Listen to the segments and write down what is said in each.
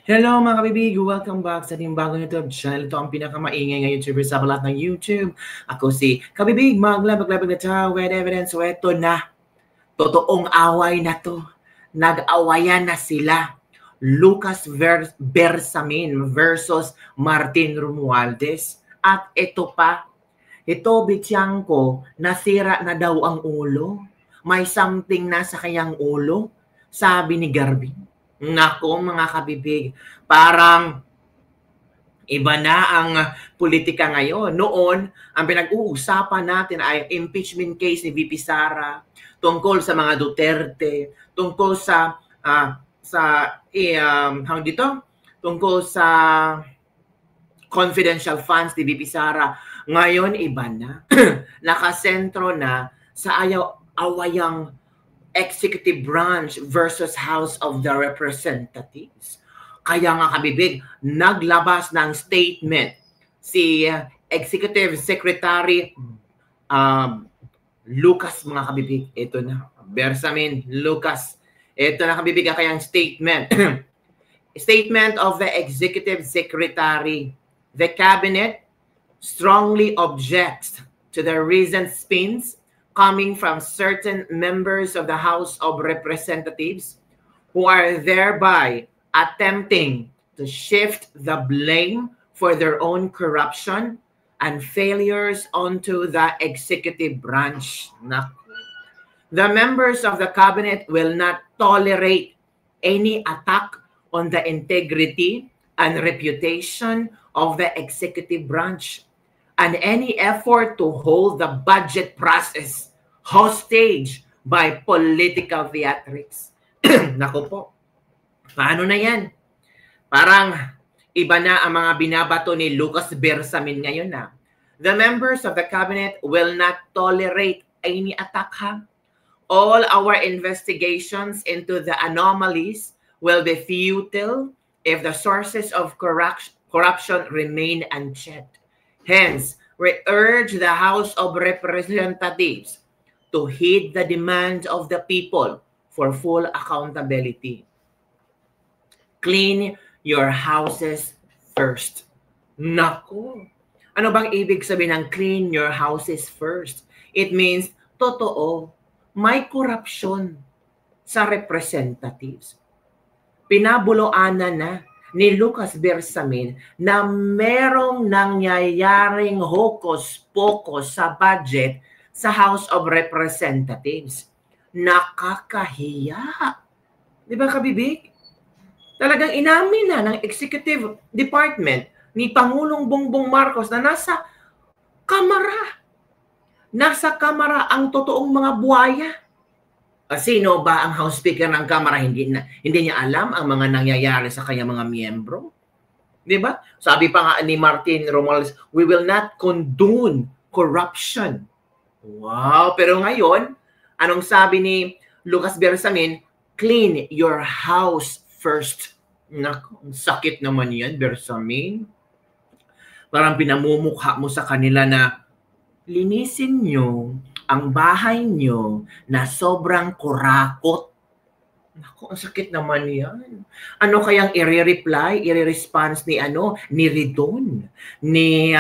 Hello mga kabibig! Welcome back sa ating bagong YouTube channel. Ito ang pinakamaingay ng YouTuber sa balat ng YouTube. Ako si Kabibig, maglabag-labag na tao with evidence. So ito na, totoong away na to. Nag-awayan na sila. Lucas Bersamin versus Martin Romualdez. At ito pa, ito bityang ko, nasira na daw ang ulo. May something na sa kanyang ulo, sabi ni Garbin. Nako mga kabibig, parang iba na ang politika ngayon. Noon, ang pinag-uusapan natin ay impeachment case ni VP Sara, tungkol sa mga Duterte, tungkol sa tungkol sa confidential funds ni VP Sara. Ngayon, iba na. Nakasentro na sa awayang executive branch versus House of the Representatives. Kaya nga kabibig, naglabas ng statement si Executive Secretary Lucas, mga kabibig. Ito na, Bersamin, Lucas. Ito na kabibig ang kayang statement. Statement of the Executive Secretary. The Cabinet strongly objects to the recent spins coming from certain members of the House of Representatives who are thereby attempting to shift the blame for their own corruption and failures onto the executive branch. The members of the cabinet will not tolerate any attack on the integrity and reputation of the executive branch and any effort to hold the budget process hostage by political theatrics. Naku po, paano na yan? Parang iba na ang mga binabato ni Lucas Bersamin ngayon na. The members of the cabinet will not tolerate any attack. All our investigations into the anomalies will be futile if the sources of corruption remain unchecked. Hence, we urge the House of Representatives to heed the demands of the people for full accountability. Clean your houses first. Naku! Ano bang ibig sabihin ng clean your houses first? It means, totoo, may korupsyon sa representatives. Pinabuloanan na ni Lucas Bersamin na merong nangyayaring hocus-pocus sa budget sa House of Representatives. Nakakahiya. Di ba kabibig? Talagang inamin na ng Executive Department ni Pangulong Bongbong Marcos na nasa kamara. Nasa kamara ang totoong mga buhaya. Sino ba ang House Speaker ng Kamara? Hindi niya alam ang mga nangyayari sa kanyang mga miyembro. Di ba? Sabi pa nga ni Martin Romualdez, we will not condone corruption. Wow! Pero ngayon, anong sabi ni Lucas Bersamin? Clean your house first. Naku, sakit naman yan, Bersamin. Parang pinamumukha mo sa kanila na linisin nyo ang bahay nyo na sobrang kurakot. Naku, ang sakit naman yan. Ano kayang i-response ni Ridon, ni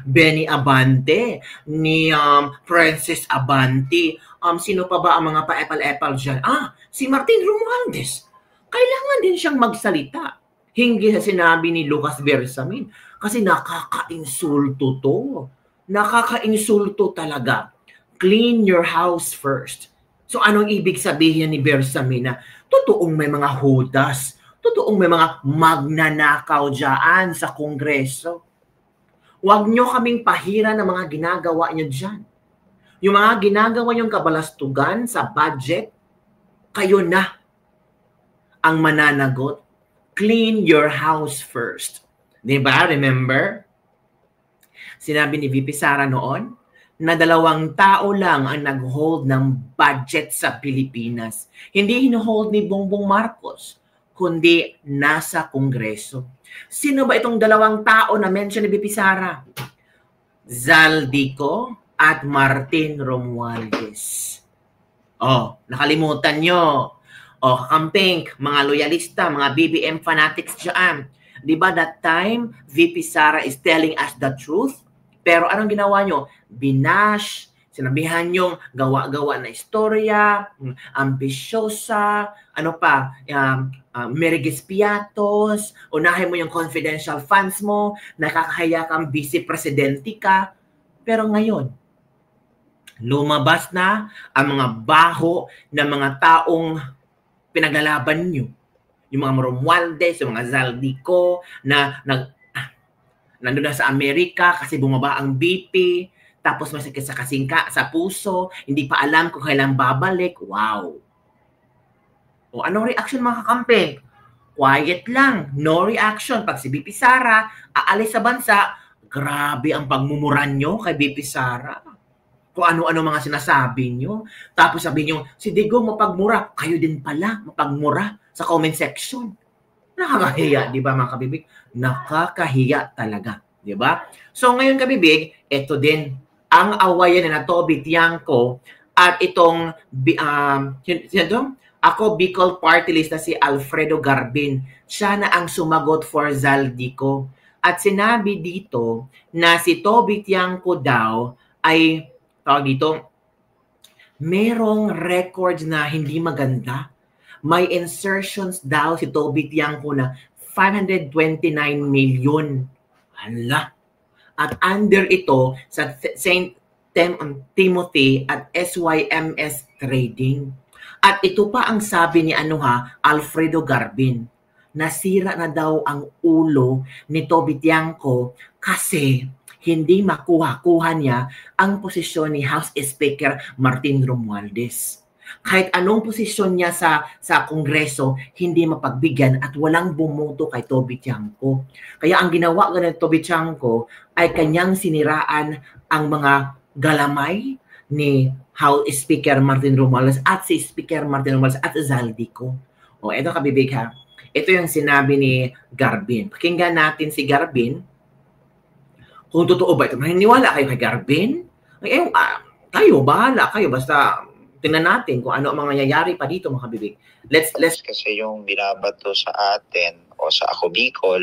Benny Abante, ni Princess Abante, sino pa ba ang mga pa-epal-epal dyan? Si Martin Romualdez. Kailangan din siyang magsalita. Hinggil sa sinabi ni Lucas Bersamin. Kasi nakaka-insulto to. Nakaka-insulto talaga. Clean your house first. So anong ibig sabihin ni Bersamin na totoong may mga hudas, totoong may mga magnanakaw dyan sa Kongreso. Huwag nyo kaming pahira ng mga ginagawa nyo dyan. Yung mga ginagawa nyong kabalastugan sa budget, kayo na ang mananagot. Clean your house first. Diba? Remember? Sinabi ni VP Sara noon, na 2 tao lang ang nag-hold ng budget sa Pilipinas. Hindi hino-hold ni Bongbong Marcos, kundi nasa Kongreso. Sino ba itong 2 tao na mention ni VP Sara? Zaldico at Martin Romualdez. Nakalimutan nyo. O, campaign, mga loyalista, mga BBM fanatics dyan. Di ba that time, VP Sara is telling us the truth? Pero anong ginawa nyo? Binash, sinabihan yung gawa-gawa na istorya, ambisyosa, ano pa, Merigis Piatos, unahin mo yung confidential funds mo, nakakahiya kang vice-presidente ka. Pero ngayon, lumabas na ang mga baho ng mga taong pinaglalaban nyo. Yung mga Romualdez, yung mga Zaldico, na nandun na sa Amerika kasi bumaba ang BP, tapos masakit sa kasingka, sa puso, hindi pa alam kung kailan babalik. Wow! O anong reaction mga kakampi? Quiet lang, no reaction. Pag si BP Sara aalis sa bansa, grabe ang pagmumuran nyo kay BP Sara. Kung ano-ano mga sinasabi nyo. Tapos sabi nyo, si Digo mapagmura. Kayo din pala mapagmura sa comment section. Nakakahiya, di ba mga kabibig? Nakakahiya talaga, di ba? So ngayon kabibig, ito din ang awayan na Toby Tiangco at itong ako Bicol Party List na si Alfredo Garbin. Siya na ang sumagot for Zaldico. At sinabi dito na si Toby Tiangco daw ay tawag dito, merong records na hindi maganda. May insertions daw si Toby Tiangco na 529 million. Hala. At under ito sa St. Timothy at SYMS Trading. At ito pa ang sabi ni Alfredo Garbin. Nasira na daw ang ulo ni Toby Tiangco kasi hindi makuha-kuha niya ang posisyon ni House Speaker Martin Romualdez. Kahit anong posisyon niya sa Kongreso, hindi mapagbigyan at walang bumoto kay Toby Tiangco. Kaya ang ginawa ng Toby Tiangco ay kanyang siniraan ang mga galamay ni House Speaker Martin Romualdez at si Speaker Martin Romualdez at Zaldico. O, ito kabibig ha. Ito yung sinabi ni Garbin. Pakinggan natin si Garbin. Kung totoo ba ito, maniniwala kayo kay Garbin? Kayo, bahala kayo. Basta tingnan natin kung ano ang mga nangyayari pa dito mga kabibig. Let's kasi yung binabato sa atin o sa Ako Bicol,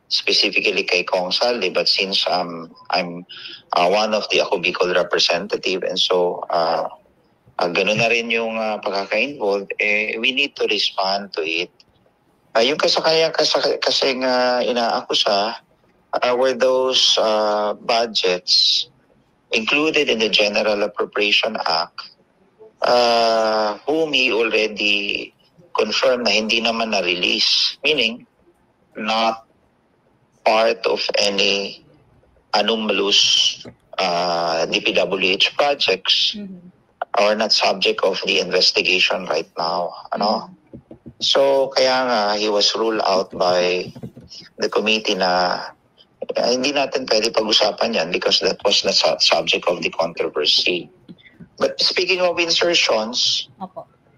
specifically kay Kong Saldi, but since I'm one of the Ako Bicol representative and so ganun na rin yung pagkaka-involved, we need to respond to it. Yung kasing inaakusa were those budgets included in the General Appropriation Act whom he already confirmed na hindi naman na-release, meaning not part of any anomalous DPWH projects or not subject of the investigation right now. So kaya nga he was ruled out by the committee na hindi natin pwede pag-usapan yan because that was the subject of the controversy. But speaking of insertions,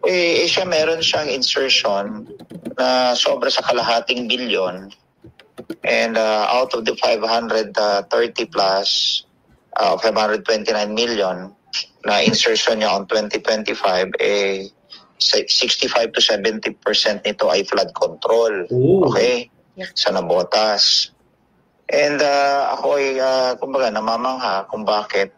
siya meron siyang insertion na sobra sa kalahating bilyon and out of the 530 plus 529 million na insertion niya on 2025, 65 to 70% nito ay flood control. Okay? Sa Nabotas. And ako ay kumbaga namamangha kung bakit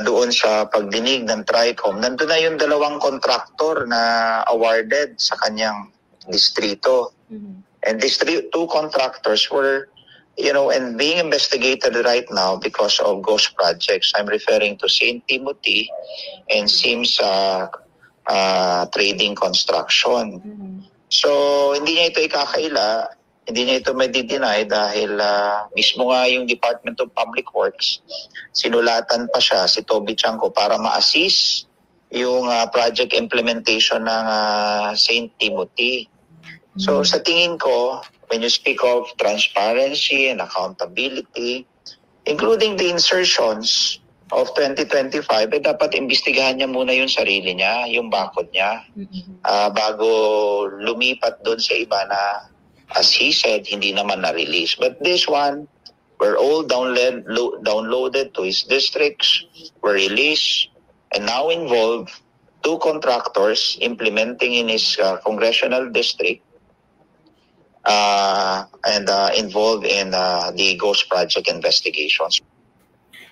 doon sa pagdinig ng TRICOM, nandun na yung dalawang contractor na awarded sa kanyang distrito. And these two contractors were, and being investigated right now because of ghost projects. I'm referring to St. Timothy and Sims Trading Construction. So, hindi niya ito ikakaila, hindi niya ito may-deny dahil mismo nga yung Department of Public Works, sinulatan pa siya, si Toby Tiangco, para ma-assist yung project implementation ng St. Timothy. So sa tingin ko, when you speak of transparency and accountability, including the insertions of 2025, dapat imbestigahan niya muna yung sarili niya, yung bakod niya, bago lumipat doon sa iba na, as he said, hindi naman na-release. But this one, were all downloaded to his districts, were released, and now involved 2 contractors implementing in his congressional district and involved in the Ghost Project investigations.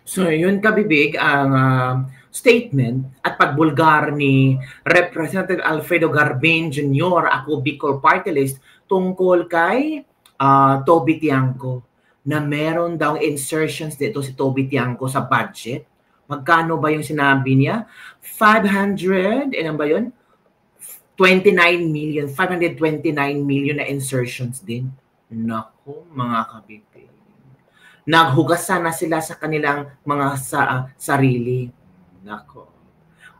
So yun kabibig ang statement at pagbulgar ni Representative Alfredo Garbin Jr. ako Bicol Party List tungkol kay Toby Tiangco na meron daw insertions dito si Toby Tiangco sa budget. Magkano ba yung sinabi niya? 500, ilan ba yun? 529 million na insertions din. Naku, mga kabibig. Naghugasan na sila sa kanilang mga sarili. Nako.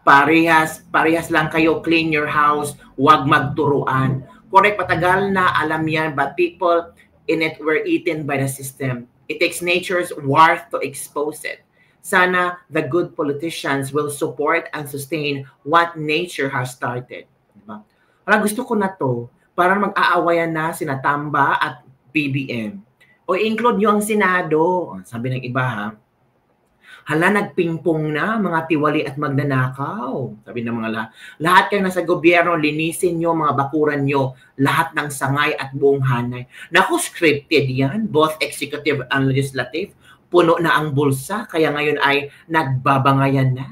Parehas lang kayo, clean your house, huwag magturuan. Correct, patagal na, alam yan, but people in it were eaten by the system. It takes nature's worth to expose it. Sana the good politicians will support and sustain what nature has started. Diba? Wala, gusto ko na to, para mag-aawayan na sina Tamba at BBM. O include nyo ang Senado. Sabi ng iba ha. Hala, nagpingpong na mga tiwali at magnanakaw. Sabi ng mga lahat kayo nasa gobyerno, linisin nyo mga bakuran nyo. Lahat ng sangay at buong hanay. Naku, scripted yan. Both executive and legislative. Puno na ang bulsa. Kaya ngayon ay nagbabangayan na.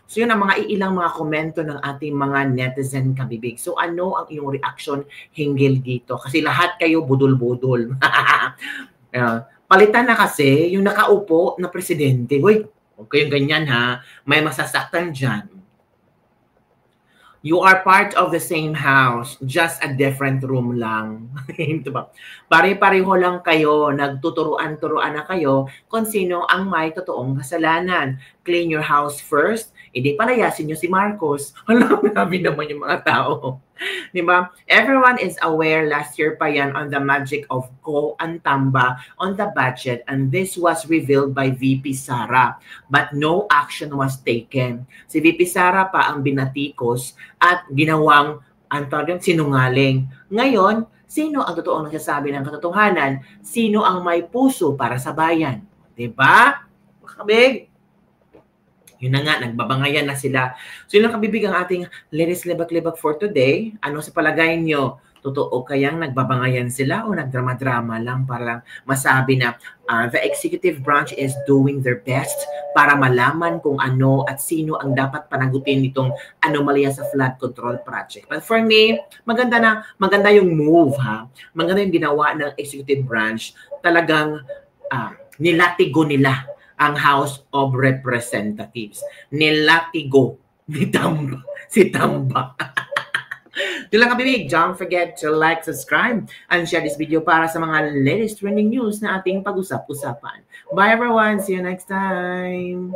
So yun ang mga ilang mga komento ng ating mga netizen kabibig. So ano ang iyong reaction hinggil dito? Kasi lahat kayo budol-budol. Palitan na kasi yung nakaupo na presidente. Hoy, huwag kayong ganyan ha. May masasaktan dyan. You are part of the same house, just a different room lang. Diba? Pare-pareho lang kayo, nagtuturuan-turuan na kayo kung sino ang may totoong kasalanan. Clean your house first. Hindi palayasin nyo si Marcos. Alam namin naman yung mga tao. Diba? Everyone is aware last year pa yan on the magic of Ko and Tamba on the budget, and this was revealed by VP Sara. But no action was taken. Si VP Sara pa ang binatikos at ginawang sinungaling. Ngayon, sino ang totoong nagsasabi ng katotohanan? Sino ang may puso para sa bayan? Diba? Kabig? Yun na nga, nagbabangayan na sila. So yun ang kabibig ang ating Linis Libak-Libak for today. Ano sa palagay nyo? Totoo kayang nagbabangayan sila o nagdrama-drama lang para lang masabi na the executive branch is doing their best para malaman kung ano at sino ang dapat panagutin nitong anomalya sa flood control project. But for me, maganda yung move ha. Maganda yung ginawa ng executive branch. Talagang nilatigo nila ang House of Representatives. Nilatigo ni Tamba. Si Tamba. Ito lang kabibig. Don't forget to like, subscribe, and share this video para sa mga latest trending news na ating pag-usap-usapan. Bye everyone! See you next time!